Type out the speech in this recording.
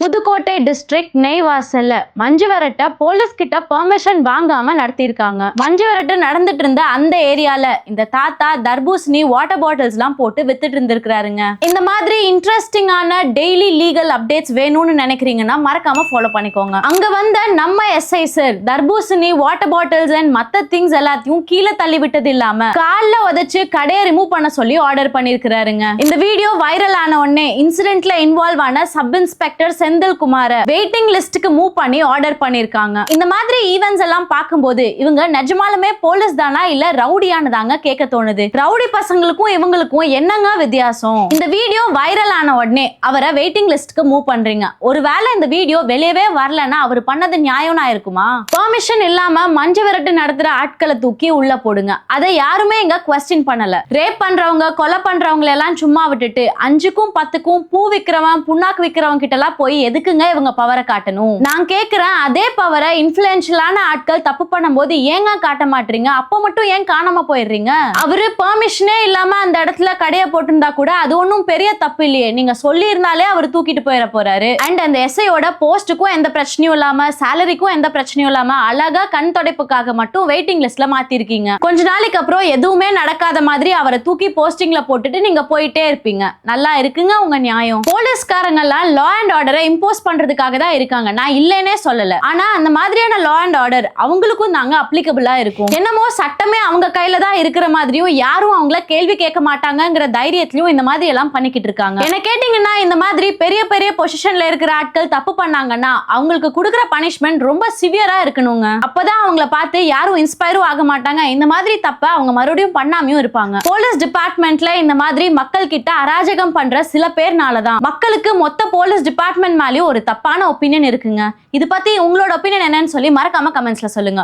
Pudukkottai district நெய்வாசல்ல மஞ்சு விரட்ட police கிட்ட permission வாங்காம நடத்திருக்காங்க. மஞ்சு விரட்டு நடந்துட்டு இருந்த அந்த ஏரியால இந்த தாத்தா தர்பூசணி வாட்டர் பாட்டில்ஸ் எல்லாம் போட்டு வித்துட்டு இருந்திருக்காருங்க. இந்த மாதிரி இன்ட்ரெஸ்டிங்கான டெய்லி லீகல் அப்டேட்ஸ் வேணும்னு நினைக்கிறீங்கன்னா மறக்காம ஃபாலோ பண்ணிக்கோங்க. அங்க வந்த நம்ம எஸ்ஐ சார் தர்பூசணி வாட்டர் பாட்டில்ஸ் அண்ட் மத்த திங்ஸ் எல்லாத்தையும் கீழே தள்ளி விட்டது இல்லாம கால்ல உதைச்சு கடையை ரிமூவ் பண்ண சொல்லி ஆர்டர் பண்ணிருக்காருங்க. இந்த வீடியோ வைரல் ஆன உடனே இன்சிடென்ட்ல இன்வால்வ் ஆன சப் இன்ஸ்பெக்டர் செந்தில் குமார வெயிட்டிங் லிஸ்ட்க்கு மூவ் பண்ணி ஆர்டர் பண்ணிருக்காங்க. இந்த மாதிரி ஈவென்ட்ஸ் எல்லாம் பார்க்கும்போது இவங்க நிஜமாலுமே போலீஸ் தானா இல்ல ரவுடியானதாங்க கேட்க தோணுது. ரவுடி பசங்களுக்கும் இவங்களுக்கும் என்னங்க வித்தியாசம்? இந்த வீடியோ வைரல் ஆன உடனே அவரை வெயிட்டிங் லிஸ்ட்க்கு மூவ் பண்றீங்க. ஒருவேளை இந்த வீடியோ வெளியவே வரலன்னா அவர் பண்ணது நியாயம்னா இருக்குமா? பெர்மிஷன் இல்லாம மஞ்சு விரட்டு நடத்துற ஆட்களை தூக்கி உள்ள போடுங்க. அதை யாருமே இங்க குவெஸ்டின் பண்ணல. ரேப் பண்றவங்க கொலை பண்றவங்க எல்லாம் சும்மா விட்டுட்டு 5க்கும் 10க்கும் பூ விக்கிறவன் புண்ணாக்கு விக்கிறவங்க கிட்ட எல்லாம் போய் எதுக்குங்க இவங்க பவரை காட்டணும்? நான் கேக்குறேன், அதே பவரை இன்ஃப்ளூயன்ஷியலான ஆட்கள் தப்பு பண்ணும்போது ஏங்க காட்ட மாட்டீங்க? அப்ப மட்டும் ஏன் காணாம போயிடுறீங்க? அவரு பெர்மிஷனே இல்லாம அந்த இடத்துல கடைய போட்டிருந்தா கூட அது ஒன்னும் பெரிய தப்பு இல்லையே. நீங்க சொல்லி இருந்தாலே அவர் தூக்கிட்டு போயிட போறாரு. அண்ட் அந்த எஸ்ஐயோட போஸ்டுக்கும் எந்த பிரச்சனையும் இல்லாம சாலரிக்கும் எந்த பிரச்சனையும் இல்லாம அழகா கண் தொடைப்புக்காக மட்டும் வெயிட்டிங் லிஸ்ட்ல மாத்திருக்கீங்க. கொஞ்ச நாளைக்கு அப்புறம் எதுவுமே நடக்காத மாதிரி அவரை தூக்கி போஸ்டிங்ல போட்டுட்டு நீங்க போயிட்டே இருப்பீங்க. நல்லா இருக்குங்க உங்க நியாயம். போலீஸ்காரங்க எல்லாம் லா அண்ட் ஆர்டரை இம்போஸ் பண்றதுக்காக தான் இருக்காங்க. நான் இல்லைன்னே சொல்லல. ஆனா அந்த மாதிரியான லா அண்ட் ஆர்டர் அவங்களுக்கும் தாங்க அப்ளிகபிளா இருக்கும். என்னமோ சட்டமே அவங்க கையில தான் இருக்கிற மாதிரியும் யாரும் அவங்கள கேள்வி கேட்க மாட்டாங்கங்கிற தைரியத்திலயும் இந்த மாதிரி எல்லாம் பண்ணிக்கிட்டு இருக்காங்க. என்ன கேட்டீங்கன்னா இந்த மாதிரி பெரிய பெரிய பொசிஷன்ல இருக்கிற ஆட்கள் தப்பு பண்ணாங்கன்னா அவங்களுக்கு கொடுக்குற பனிஷ்மெண்ட் ரொம்ப சிவியரா இருக்கணுங்க. அப்பதான் அவங்கள பார்த்து யாரும் இன்ஸ்பயரும் ஆக மாட்டாங்க. இந்த மாதிரி தப்ப அவங்க மறுபடியும் பண்ணாமையும் இருப்பாங்க. போலீஸ் டிபார்ட்மெண்ட்ல இந்த மாதிரி மக்கள் கிட்ட அராஜகம் பண்ற சில பேர்னாலதான் மக்களுக்கு மொத்த போலீஸ் டிபார்ட்மெண்ட் மேலயும் ஒரு தப்பான ஒப்பீனியன் இருக்குங்க. இது பத்தி உங்களோட ஒப்பீனியன் என்னன்னு சொல்லி மறக்காம கமெண்ட்ஸ்ல சொல்லுங்க.